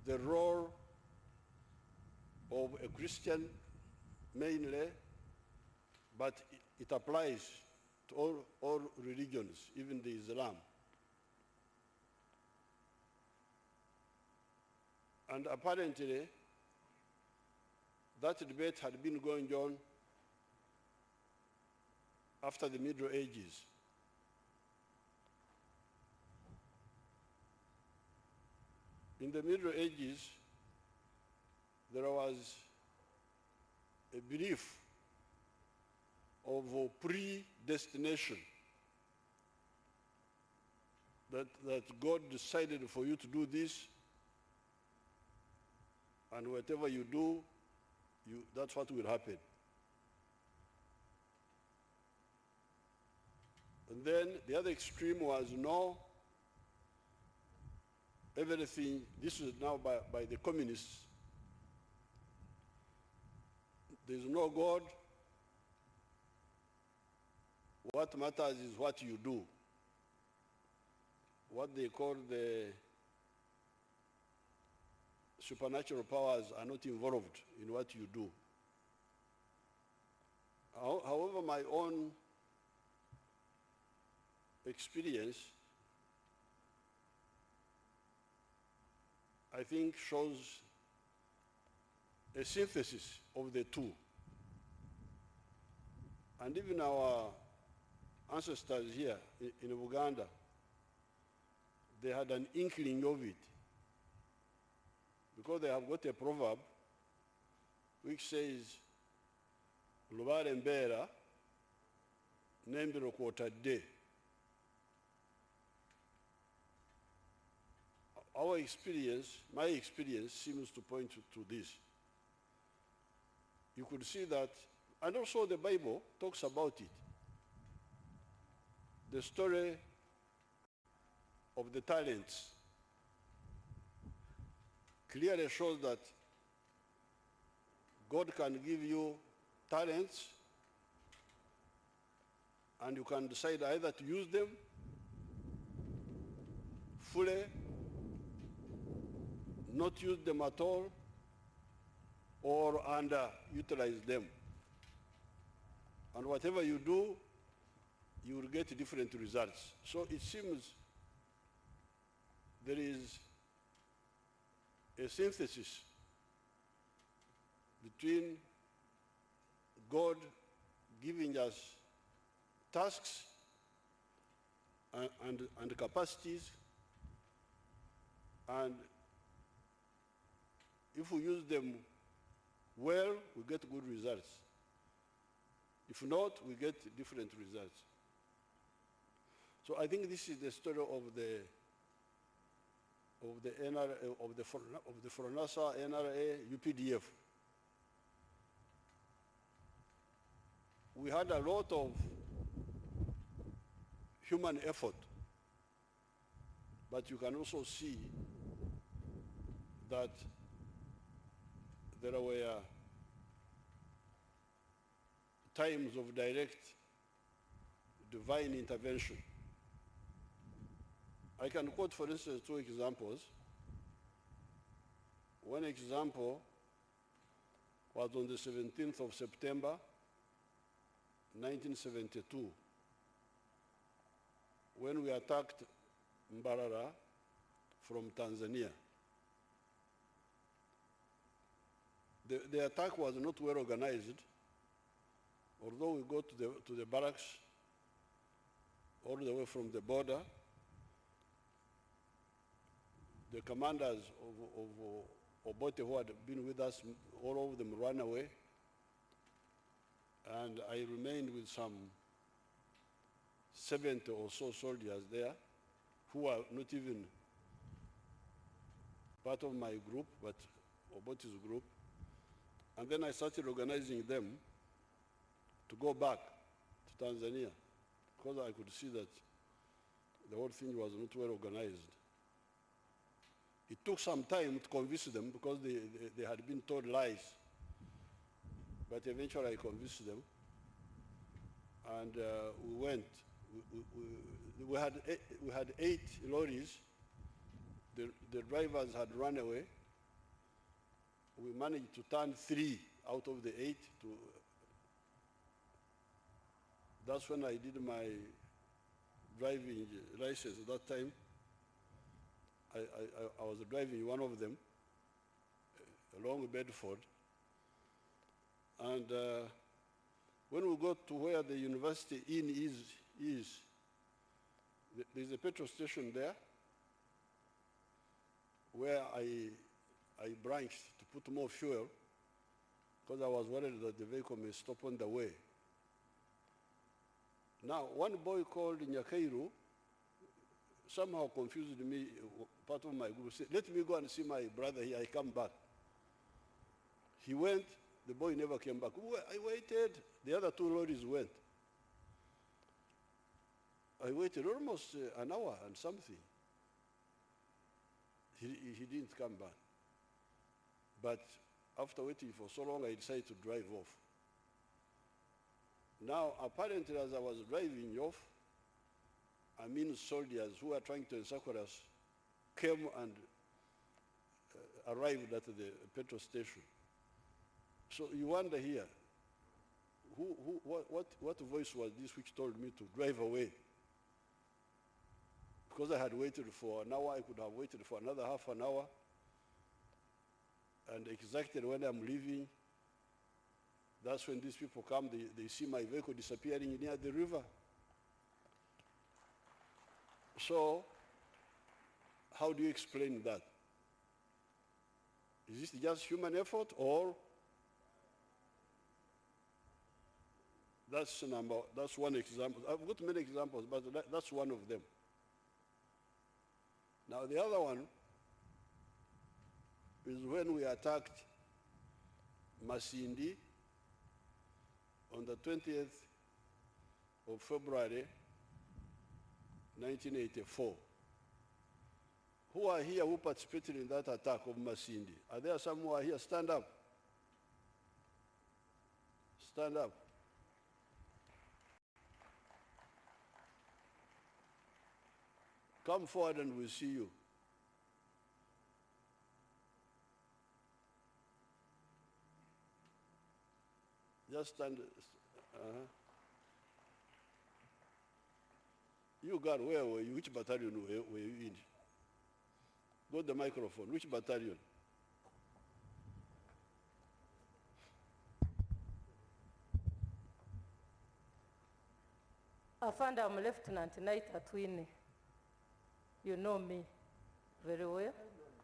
the role of a Christian mainly, but it applies to all religions, even the Islam. And apparently, that debate had been going on after the Middle Ages. In the Middle Ages, there was a belief of predestination, that God decided for you to do this, and whatever you do, that's what will happen. And then the other extreme was no, everything, this is now by the communists. There's no God. What matters is what you do. What they call the supernatural powers are not involved in what you do. However, my own experience, I think, shows a synthesis of the two. And even our ancestors here in Uganda, they had an inkling of it, because they have got a proverb which says, Lubare mbera, nembiro kwotadde. Our experience, my experience, seems to point to this. You could see that, and also the Bible talks about it. The story of the talents clearly shows that God can give you talents, and you can decide either to use them fully, not use them at all, or underutilize them. And whatever you do, you will get different results. So it seems there is a synthesis between God giving us tasks and capacities, and if we use them well, we get good results. If not, we get different results. So I think this is the story of the NRA, of the Foronasa, NRA, UPDF. We had a lot of human effort, but you can also see that there were times of direct divine intervention. I can quote, for instance, two examples. One example was on the 17th of September, 1972, when we attacked Mbarara from Tanzania. The attack was not well organized, although we got to the barracks all the way from the border. The commanders of Obote who had been with us, all of them ran away, and I remained with some 70 or so soldiers there who were not even part of my group, but Obote's group. And then I started organizing them to go back to Tanzania, because I could see that the whole thing was not well organized. It took some time to convince them, because they had been told lies. But eventually I convinced them, and we went. We had 8 lorries. The drivers had run away, we managed to turn 3 out of the 8 to. That's when I did my driving license. At that time, I was driving one of them along Bedford. And when we got to where the University Inn is, there's a petrol station there where I branched to put more fuel because I was worried that the vehicle may stop on the way. Now, one boy called Nyakairu somehow confused me, part of my group, said, let me go and see my brother here, I come back. He went, the boy never came back. I waited, the other 2 lorries went. I waited almost an hour and something. He didn't come back. But after waiting for so long, I decided to drive off. Now, apparently, as I was driving off, soldiers who were trying to encircle us came and arrived at the petrol station. So you wonder here, what voice was this which told me to drive away? Because I had waited for an hour, I could have waited for another half an hour. And exactly when I'm leaving, that's when these people come, they see my vehicle disappearing near the river. So, how do you explain that? Is this just human effort, or that's one example. I've got many examples, but that's one of them. Now the other one is when we attacked Masindi on the 20th of February, 1984. Who are here who participated in that attack of Masindi? Are there some who are here? Stand up. Stand up. Come forward and we'll see you. Just stand. You got, where were you? Which battalion were you in? Go to the microphone. Which battalion? Afande, I'm Lieutenant Knight Atwini. You know me very well.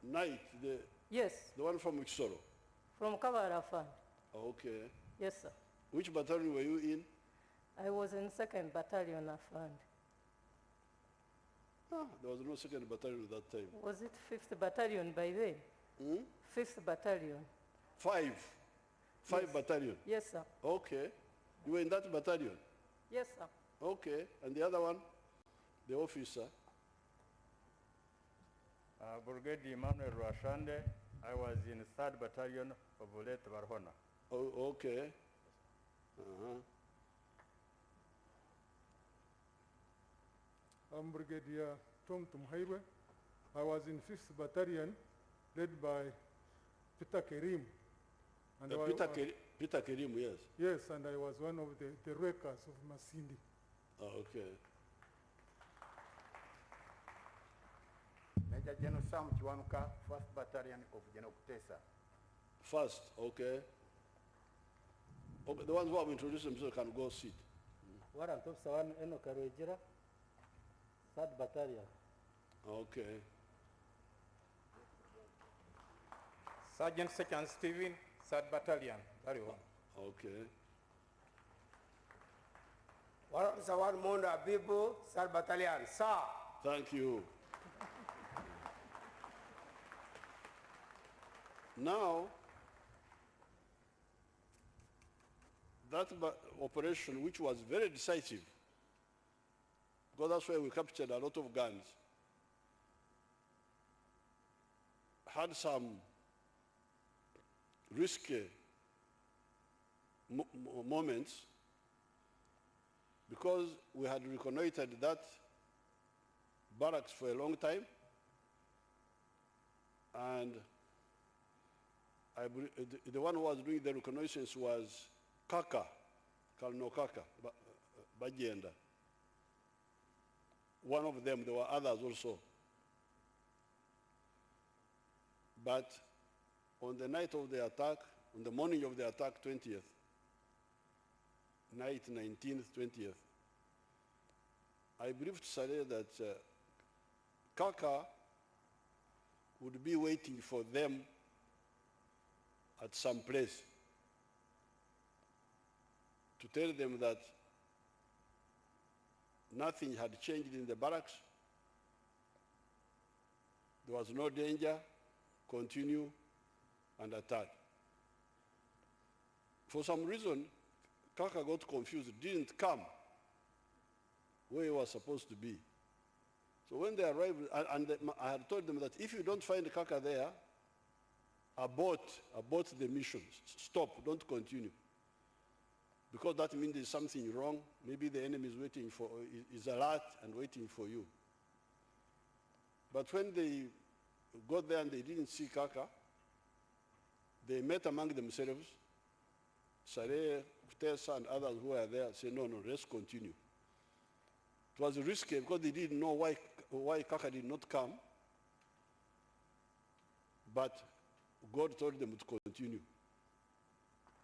Knight, yes. The one from Wikisoro? From Kavala Afande. Okay. Yes, sir. Which battalion were you in? I was in 2nd Battalion Afande. There was no 2nd Battalion at that time. Was it 5th Battalion by then? 5th Battalion. 5 Yes. battalion? Yes, sir. Okay. You were in that battalion? Yes, sir. Okay. And the other one? The officer? Brigadier Emmanuel Rwashande. I was in 3rd Battalion of Ulet Barhona. Oh, okay. I'm Brigadier Tom Tumhairwe. I was in 5th Battalion, led by Peter Kerim. And Peter Kerim, yes. Yes, and I was one of the wreckers of Masindi. Okay. Major General Sam Chiwanuka, 1st Battalion of General Kutesa. 1st, okay. Okay, the ones who have introduced themselves can go sit. Warrant Officer 1 Eno Karwejira, 3rd Battalion. Okay. Sergeant Second Stephen, 3rd Battalion, very well. Okay. Warrant Officer 1 Mondo Abibu, 3rd Battalion. Sir. Thank you. Now, that operation, which was very decisive, because that's where we captured a lot of guns, had some risky moments, because we had reconnoitered that barracks for a long time, and the one who was doing the reconnaissance was Kaka, Colonel Kaka, Bajenda. One of them, there were others also. But on the night of the attack, on the morning of the attack, 20th, night 19th, 20th, I briefed Saleh that Kaka would be waiting for them at some place to tell them that nothing had changed in the barracks. There was no danger, continue and attack. For some reason, Kaka got confused, didn't come where he was supposed to be. So when they arrived, I had told them that if you don't find Kaka there, abort the mission, stop, don't continue. Because that means there's something wrong. Maybe the enemy is alert and waiting for you. But when they got there and they didn't see Kaka, they met among themselves. Saleh, Tessa, and others who were there said, no, let's continue. It was risky because they didn't know why Kaka did not come. But God told them to continue.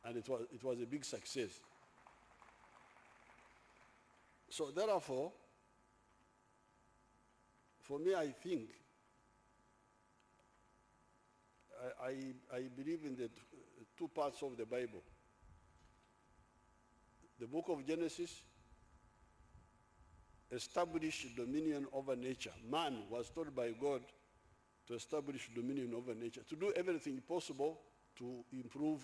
And it was a big success. So therefore, for me, I think, I believe in the two parts of the Bible. The book of Genesis established dominion over nature. Man was told by God to establish dominion over nature, to do everything possible to improve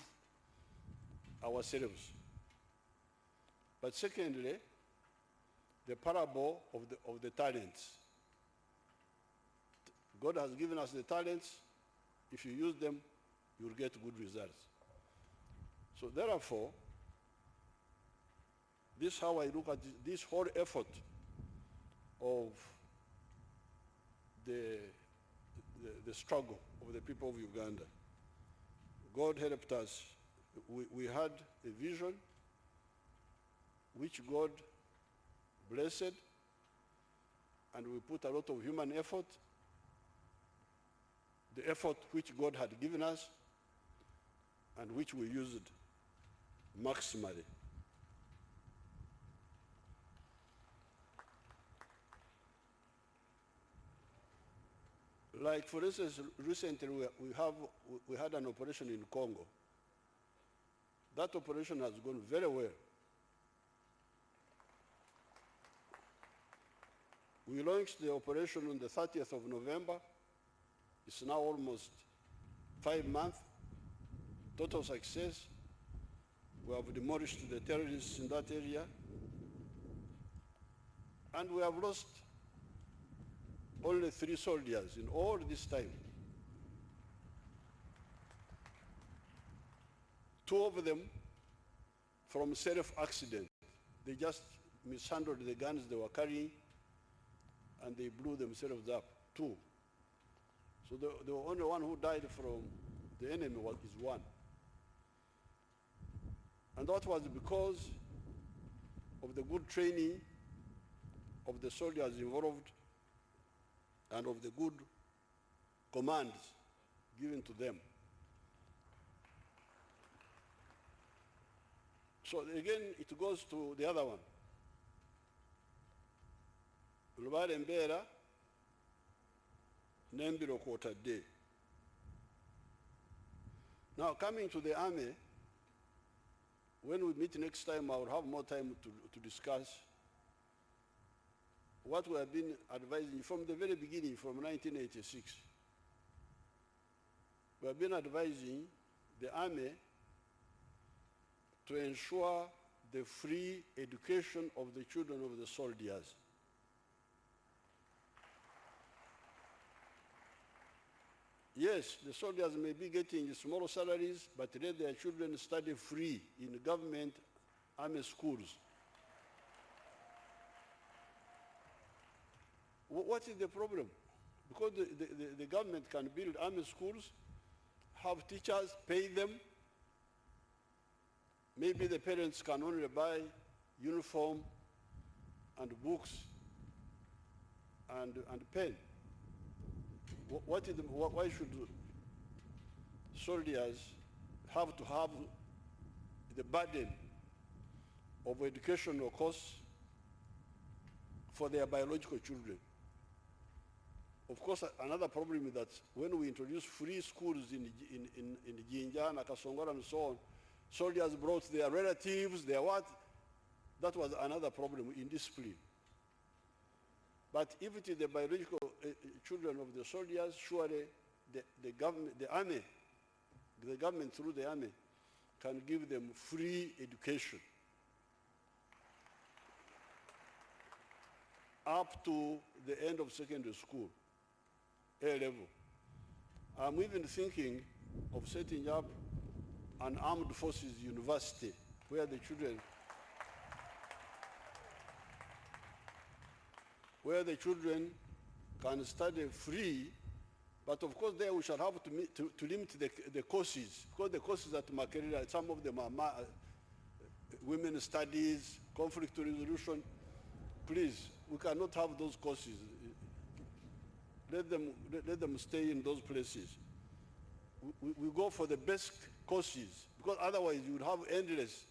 ourselves. But secondly, the parable of the talents. God has given us the talents. If you use them, you will get good results. So therefore, this is how I look at this whole effort of the struggle of the people of Uganda. God helped us. We had a vision which God blessed, and we put a lot of human effort, the effort which God had given us, and which we used maximally. Like, for instance, recently we had an operation in Congo. That operation has gone very well. We launched the operation on the 30th of November. It's now almost 5 months. Total success. We have demolished the terrorists in that area. And we have lost only 3 soldiers in all this time. 2 of them from self-accident. They just mishandled the guns they were carrying and they blew themselves up, 2. So the only one who died from the enemy is 1. And that was because of the good training of the soldiers involved and of the good commands given to them. So again, it goes to the other one. Lubale Mbera, Nembiro Quarter Day. Now, coming to the army, when we meet next time, I will have more time to discuss what we have been advising from the very beginning, from 1986. We have been advising the army to ensure the free education of the children of the soldiers. Yes, the soldiers may be getting small salaries, but let their children study free in government army schools. What is the problem? Because the government can build army schools, have teachers, pay them. Maybe the parents can only buy uniform and books and pen. Why should soldiers have to have the burden of educational costs for their biological children? Of course, another problem is that when we introduced free schools in Jinja, Nakasongora, and so on, soldiers brought their relatives, their what? That was another problem in discipline. But if it is the biological children of the soldiers, surely the government, the army, the government through the army can give them free education up to the end of secondary school, A level. I'm even thinking of setting up an armed forces university where the children can study free, but of course there we shall have to limit the courses, because the courses at Makerere, some of them are women's studies, conflict resolution. Please, we cannot have those courses. Let them stay in those places. We go for the best courses, because otherwise you would have endless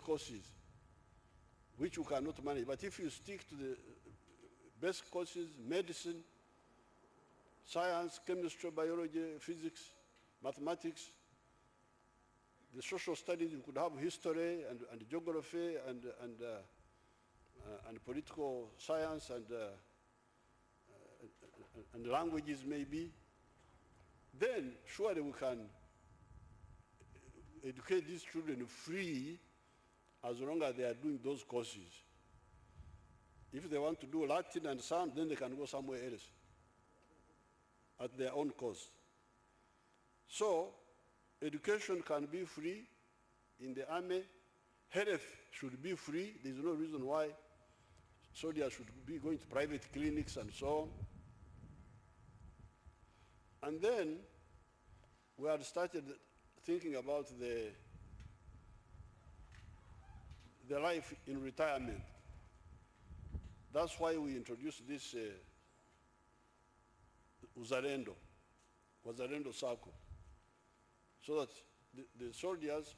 courses, which you cannot manage. But if you stick to the best courses, medicine, science, chemistry, biology, physics, mathematics, the social studies, you could have history and geography and political science and languages maybe, then surely we can educate these children free as long as they are doing those courses. If they want to do Latin and some, then they can go somewhere else at their own cost. So education can be free in the army. Health should be free. There's no reason why soldiers should be going to private clinics and so on. And then we had started thinking about the life in retirement. That's why we introduced this Wazalendo Circle, so that the soldiers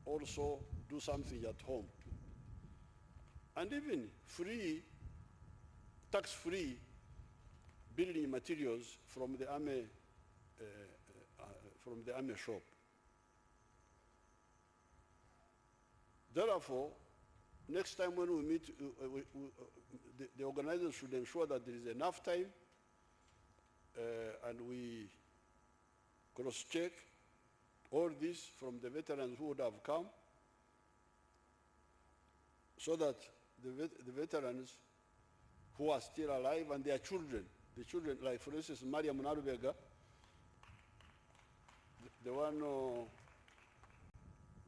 also do something at home. And even free, tax-free building materials from the army shop. Therefore, next time when we meet, the organizers should ensure that there is enough time and we cross-check all this from the veterans who would have come, so that the veterans who are still alive and their children, the children, like for instance, Maria Munarubega, the one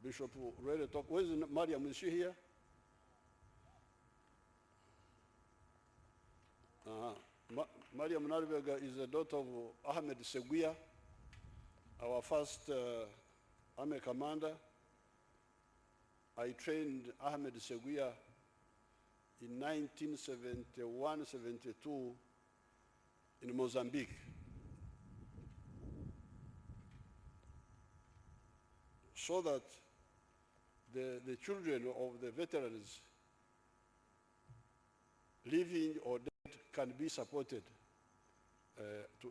Bishop really talked. Where's Mariam? Is she here? Mariam Narvega is the daughter of Ahmed Seguia, our first army commander. I trained Ahmed Seguia in 1971-72 in Mozambique. So that the children of the veterans, living or dead, can be supported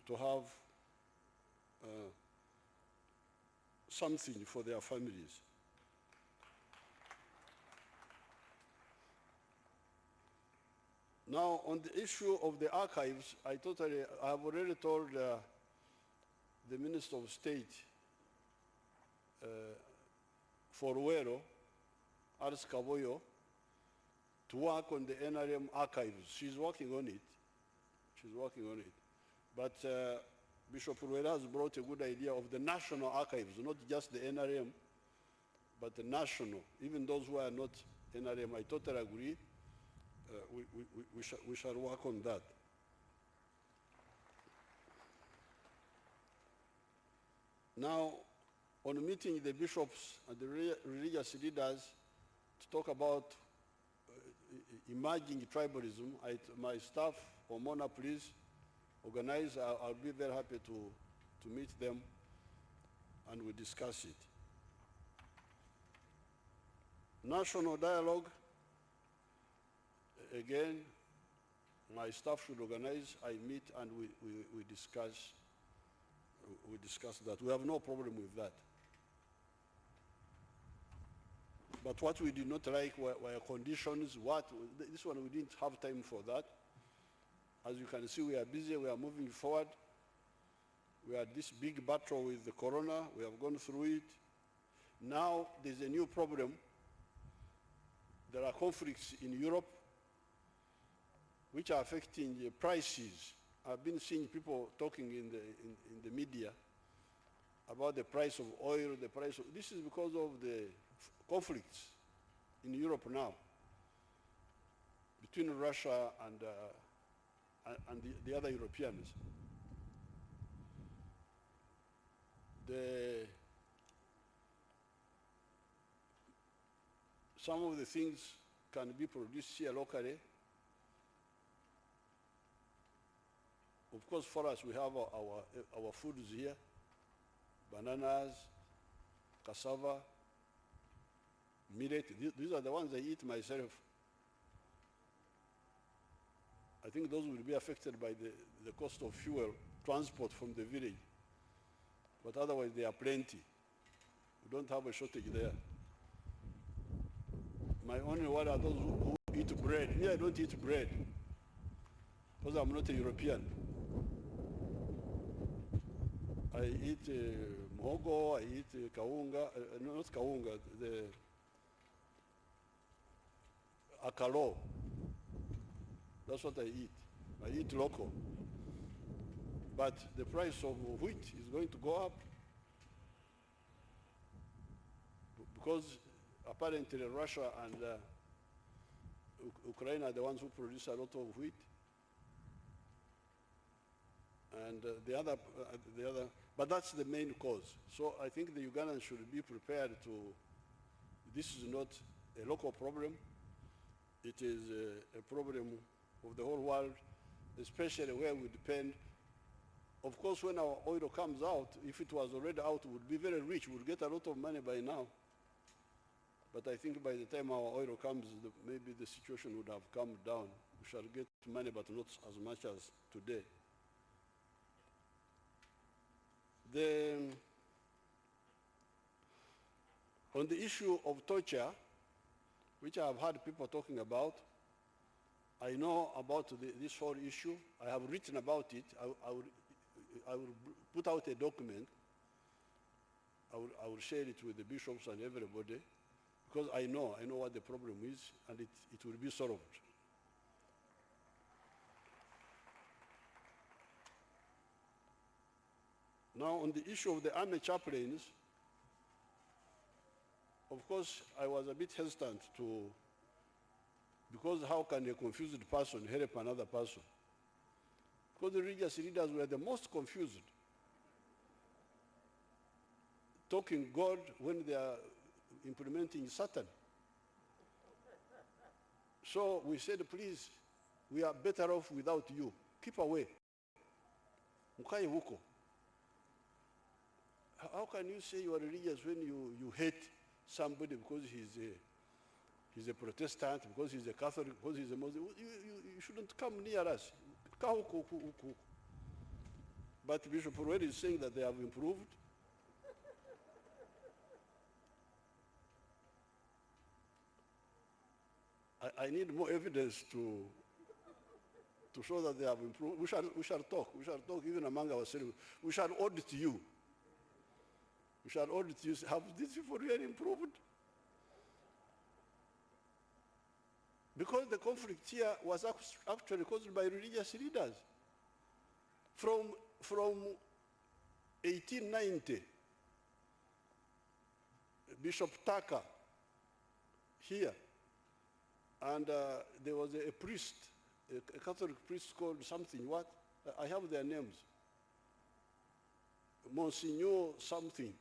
to have something for their families. Now, on the issue of the archives, I have already told the Minister of State for Uero, Ars Cavoyo, to work on the NRM archives. She's working on it. But Bishop Rueda has brought a good idea of the national archives, not just the NRM, but the national. Even those who are not NRM, I totally agree. We shall work on that. Now, on meeting the bishops and the religious leaders to talk about emerging tribalism, my staff, Pomona, please organize. I'll be very happy to meet them and we discuss it. National dialogue, again, my staff should organize. I meet and we discuss that. We have no problem with that. But what we did not like were conditions. This one we didn't have time for that. As you can see, we are busy, we are moving forward. We had this big battle with the corona, we have gone through it. Now there's a new problem. There are conflicts in Europe which are affecting the prices. I've been seeing people talking in the media about the price of oil, this is because of the conflicts in Europe now between Russia and the other Europeans. Some of the things can be produced here locally. Of course, for us, we have our foods here, bananas, cassava, millet. These are the ones I eat myself. I think those will be affected by the cost of fuel, transport from the village. But otherwise, they are plenty. We don't have a shortage there. My only worry are those who eat bread. Me, I don't eat bread because I'm not a European. I eat muhogo, I eat kaunga, not kaunga, the akalo. That's what I eat. I eat local. But the price of wheat is going to go up because apparently Russia and Ukraine are the ones who produce a lot of wheat. And but that's the main cause. So I think the Ugandans should be prepared this is not a local problem. It is a problem of the whole world, especially where we depend. Of course, when our oil comes out, if it was already out, we would be very rich. We would get a lot of money by now. But I think by the time our oil comes, maybe the situation would have calmed down. We shall get money, but not as much as today. On the issue of torture, which I have heard people talking about, I know about this whole issue. I have written about it. I will put out a document. I will share it with the bishops and everybody, because I know what the problem is, and it will be solved. Now, on the issue of the army chaplains, of course, I was a bit hesitant because how can a confused person help another person? Because the religious leaders were the most confused. Talking God when they are implementing Satan. So we said, please, we are better off without you. Keep away. Mukaye huko. How can you say you are religious when you hate somebody because he's a Protestant, because he's a Catholic, because he's a Muslim? You shouldn't come near us. But Bishop Ruel is saying that they have improved. I need more evidence to show that they have improved. We shall talk. We shall talk even among ourselves. We shall audit you. We shall audit you. Have these people really improved? Because the conflict here was actually caused by religious leaders. From 1890, Bishop Tucker here, and there was a priest, a Catholic priest called something, what? I have their names. Monsignor something.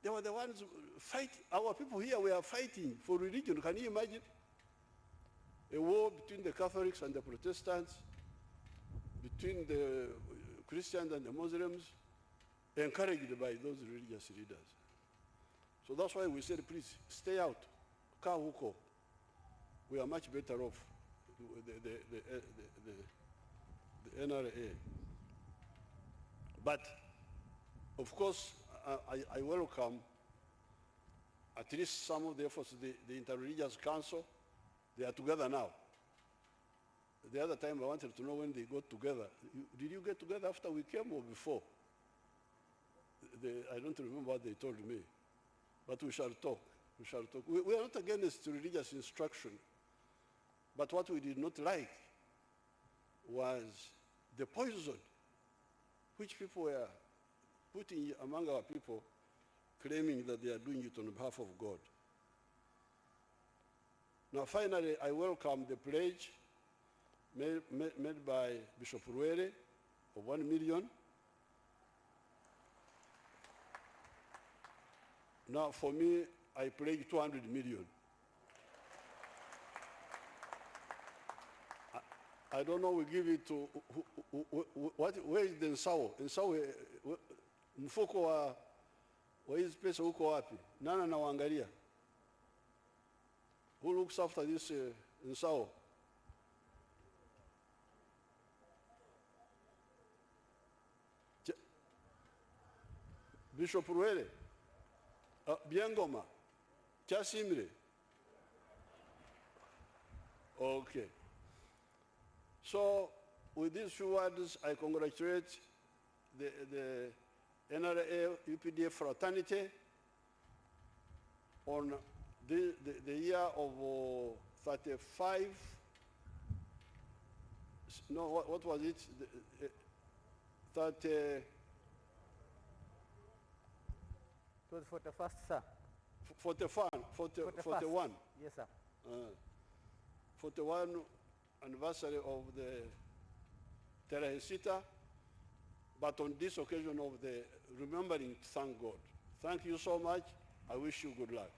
They were the ones fighting. Our people here were fighting for religion. Can you imagine? A war between the Catholics and the Protestants, between the Christians and the Muslims, encouraged by those religious leaders. So that's why we said, please, stay out. Kahuko. We are much better off, the NRA. But, of course, I welcome at least some of the efforts, the Interreligious Council. They are together now. The other time I wanted to know when they got together. Did you get together after we came or before? I don't remember what they told me. But we shall talk. We shall talk. We are not against religious instruction. But what we did not like was the poison which people were putting among our people, claiming that they are doing it on behalf of God. Now, finally, I welcome the pledge made by Bishop Ruere of 1 million. Now, for me, I pledge 200 million. I don't know, we give it to, where is the Nsao? Nsao, mfuko wa hizi pesa uko wapi? Nana nawaangalia? Who looks after this Nsao? Bishop Ruere, Biangoma, Chasimre. Okay. So, with these few words, I congratulate the NRA UPDF fraternity on the year of 35. No, what was it? 30. It was 41st, sir. 41. Yes, sir. 41 anniversary of the tarehesita, but on this occasion of the remembering to thank God. Thank you so much. I wish you good luck.